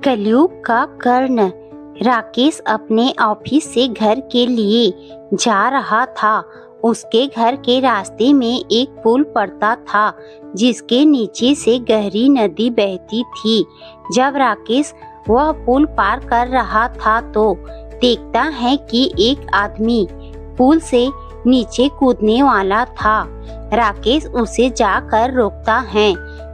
कलयुग का कर्ण। राकेश अपने ऑफिस से घर के लिए जा रहा था। उसके घर के रास्ते में एक पुल पड़ता था जिसके नीचे से गहरी नदी बहती थी। जब राकेश वह पुल पार कर रहा था तो देखता है कि एक आदमी पुल से नीचे कूदने वाला था। राकेश उसे जाकर रोकता है।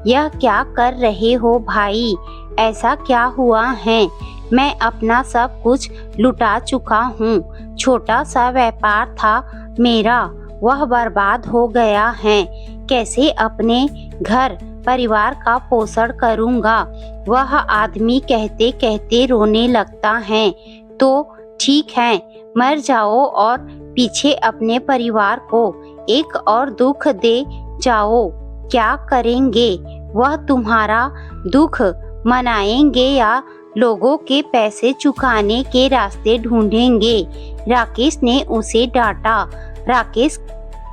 यह क्या कर रहे हो भाई? ऐसा क्या हुआ है? मैं अपना सब कुछ लुटा चुका हूँ। छोटा सा व्यापार था मेरा, वह बर्बाद हो गया है। कैसे अपने घर परिवार का पोषण करूँगा? वह आदमी कहते कहते रोने लगता है। तो ठीक है, मर जाओ और पीछे अपने परिवार को एक और दुख दे जाओ। क्या करेंगे? वह तुम्हारा दुख मनाएंगे या लोगों के पैसे चुकाने के रास्ते ढूंढेंगे? राकेश ने उसे डांटा। राकेश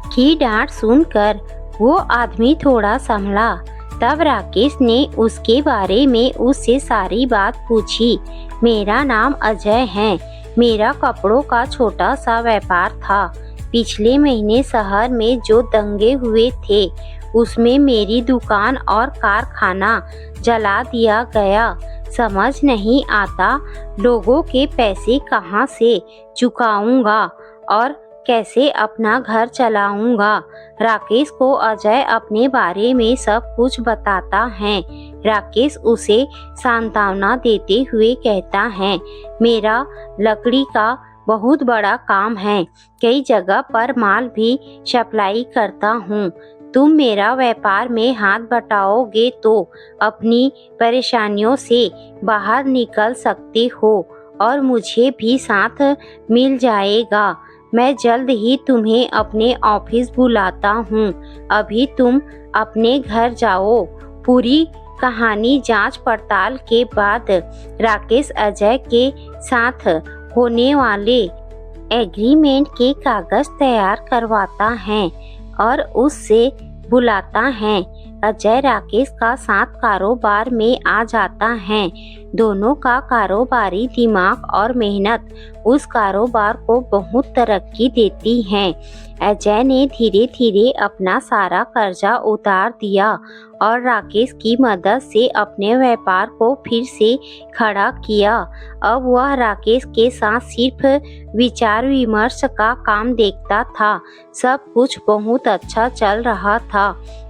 की डांट सुनकर वो आदमी थोड़ा संभला। तब राकेश ने उसके बारे में उससे सारी बात पूछी। मेरा नाम अजय है। मेरा कपड़ों का छोटा सा व्यापार था। पिछले महीने शहर में जो दंगे हुए थे उसमें मेरी दुकान और कारखाना जला दिया गया। समझ नहीं आता लोगों के पैसे कहाँ से चुकाऊंगा और कैसे अपना घर चलाऊंगा। राकेश को अजय अपने बारे में सब कुछ बताता है। राकेश उसे सांत्वना देते हुए कहता है, मेरा लकड़ी का बहुत बड़ा काम है। कई जगह पर माल भी सप्लाई करता हूँ। तुम मेरा व्यापार में हाथ बटाओगे तो अपनी परेशानियों से बाहर निकल सकते हो और मुझे भी साथ मिल जाएगा। मैं जल्द ही तुम्हें अपने ऑफिस बुलाता हूँ। अभी तुम अपने घर जाओ। पूरी कहानी जांच पड़ताल के बाद राकेश अजय के साथ होने वाले एग्रीमेंट के कागज तैयार करवाता है और उससे बुलाता है। अजय राकेश का साथ कारोबार में आ जाता है। दोनों का कारोबारी दिमाग और मेहनत उस कारोबार को बहुत तरक्की देती है। अजय ने धीरे धीरे अपना सारा कर्जा उतार दिया और राकेश की मदद से अपने व्यापार को फिर से खड़ा किया। अब वह राकेश के साथ सिर्फ विचार विमर्श का काम देखता था। सब कुछ बहुत अच्छा चल रहा था।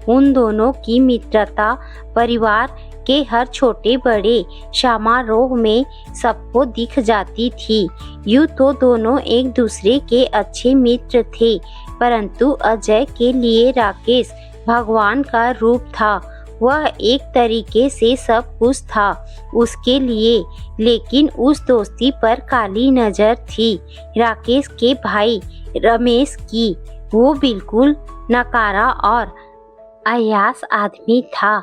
उन दोनों की मित्रता परिवार के हर छोटे बड़े समारोह में सबको दिख जाती थी। यूँ तो दोनों एक दूसरे के अच्छे मित्र थे, परंतु अजय के लिए राकेश भगवान का रूप था। वह एक तरीके से सब कुछ था उसके लिए, लेकिन उस दोस्ती पर काली नजर थी राकेश के भाई रमेश की। वो बिल्कुल नकारा और अय्याश आदमी था।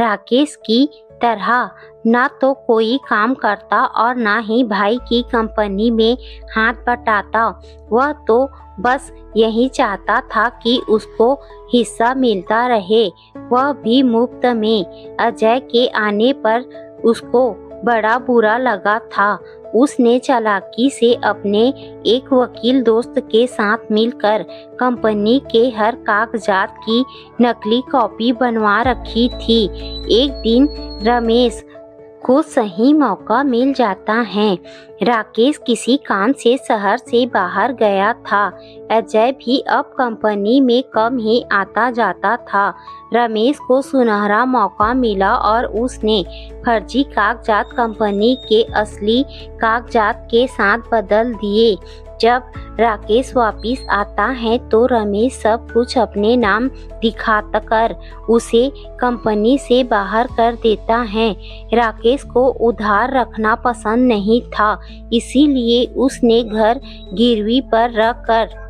राकेश की तरह ना तो कोई काम करता और ना ही भाई की कंपनी में हाथ बटाता। वह तो बस यही चाहता था कि उसको हिस्सा मिलता रहे, वह भी मुफ्त में। अजय के आने पर उसको बड़ा बुरा लगा था। उसने चालाकी से अपने एक वकील दोस्त के साथ मिलकर कंपनी के हर कागजात की नकली कॉपी बनवा रखी थी। एक दिन रमेश को सही मौका मिल जाता है। राकेश किसी काम से शहर से बाहर गया था। अजय भी अब कंपनी में कम ही आता जाता था। रमेश को सुनहरा मौका मिला और उसने फर्जी कागजात कंपनी के असली कागजात के साथ बदल दिए। जब राकेश वापिस आता है तो रमेश सब कुछ अपने नाम दिखाकर उसे कंपनी से बाहर कर देता है। राकेश को उधार रखना पसंद नहीं था, इसीलिए उसने घर गिरवी पर रख कर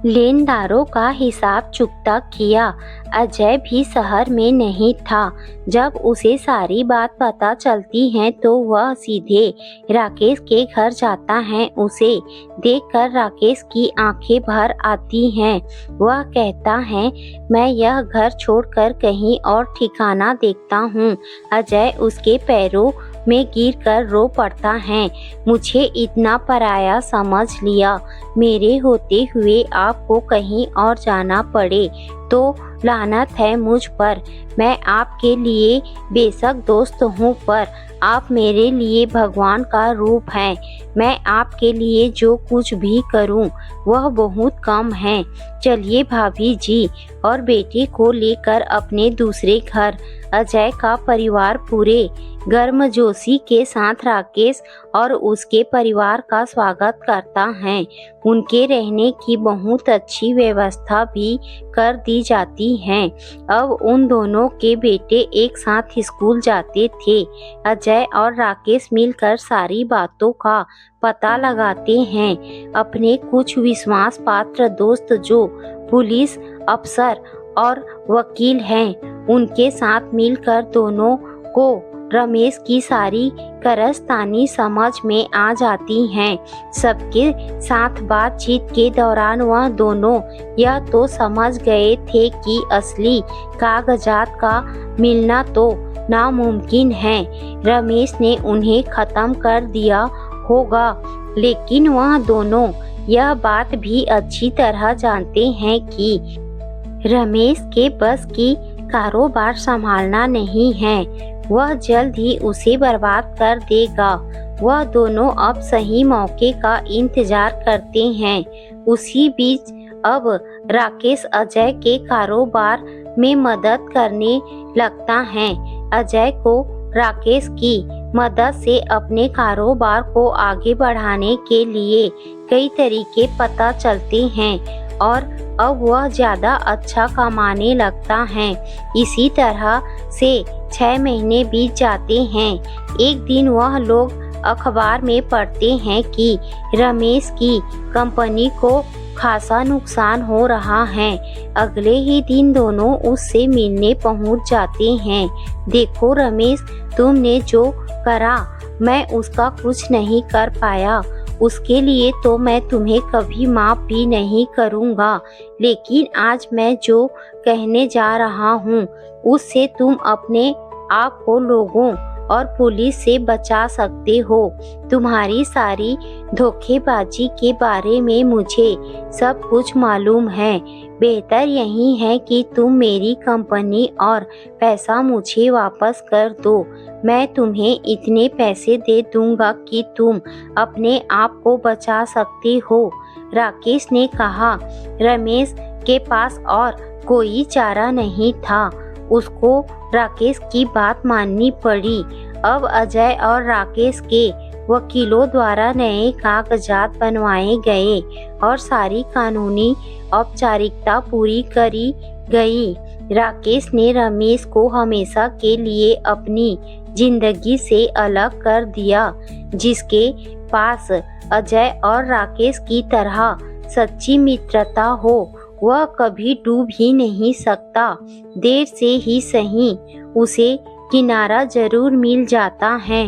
लेनदारों का हिसाब चुकता किया। अजय भी शहर में नहीं था। जब उसे सारी बात पता चलती है तो वह सीधे राकेश के घर जाता है। उसे देखकर राकेश की आंखें भर आती हैं। वह कहता है, मैं यह घर छोड़कर कहीं और ठिकाना देखता हूँ। अजय उसके पैरों में गिरकर रो पड़ता है। मुझे इतना पराया समझ लिया। मेरे होते हुए आपको कहीं और जाना पड़े तो लानत है मुझ पर। मैं आपके लिए बेशक दोस्त हूँ, पर आप मेरे लिए भगवान का रूप हैं। मैं आपके लिए जो कुछ भी करूं वह बहुत कम है। चलिए भाभी जी और बेटी को लेकर अपने दूसरे घर। अजय का परिवार पूरे गर्मजोशी के साथ राकेश और उसके परिवार का स्वागत करता है। उनके रहने की बहुत अच्छी व्यवस्था भी कर दी जाती है। अब उन दोनों के बेटे एक साथ स्कूल जाते थे। अजय और राकेश मिलकर सारी बातों का पता लगाते हैं। अपने कुछ विश्वास पात्र दोस्त जो पुलिस अफसर और वकील हैं, उनके साथ मिलकर दोनों को रमेश की सारी कारस्तानी समझ में आ जाती हैं। सबके साथ बातचीत के दौरान वह दोनों यह तो समझ गए थे कि असली कागजात का मिलना तो नामुमकिन है। रमेश ने उन्हें खत्म कर दिया होगा, लेकिन वह दोनों यह बात भी अच्छी तरह जानते हैं कि रमेश के बस की कारोबार संभालना नहीं है। वह जल्द ही उसे बर्बाद कर देगा। वह दोनों अब सही मौके का इंतजार करते हैं। उसी बीच अब राकेश अजय के कारोबार में मदद करने लगता है। अजय को राकेश की मदद से अपने कारोबार को आगे बढ़ाने के लिए कई तरीके पता चलते हैं और अब वह ज्यादा अच्छा कमाने लगता है। इसी तरह से 6 महीने बीत जाते हैं। एक दिन वह लोग अखबार में पढ़ते हैं कि रमेश की कंपनी को खासा नुकसान हो रहा है। अगले ही दिन दोनों उससे मिलने पहुंच जाते हैं। देखो रमेश, तुमने जो करा मैं उसका कुछ नहीं कर पाया। उसके लिए तो मैं तुम्हें कभी माफ भी नहीं करूँगा, लेकिन आज मैं जो कहने जा रहा हूँ उससे तुम अपने आप को लोगों और पुलिस से बचा सकते हो। तुम्हारी सारी धोखेबाजी के बारे में मुझे सब कुछ मालूम है। बेहतर यही है कि तुम मेरी कंपनी और पैसा मुझे वापस कर दो। मैं तुम्हें इतने पैसे दे दूंगा कि तुम अपने आप को बचा सकते हो। राकेश ने कहा। रमेश के पास और कोई चारा नहीं था। उसको राकेश की बात माननी पड़ी। अब अजय और राकेश के वकीलों द्वारा नए कागजात बनवाए गए और सारी कानूनी औपचारिकता पूरी करी गई। राकेश ने रमेश को हमेशा के लिए अपनी जिंदगी से अलग कर दिया। जिसके पास अजय और राकेश की तरह सच्ची मित्रता हो वह कभी डूब ही नहीं सकता। देर से ही सही उसे किनारा जरूर मिल जाता है।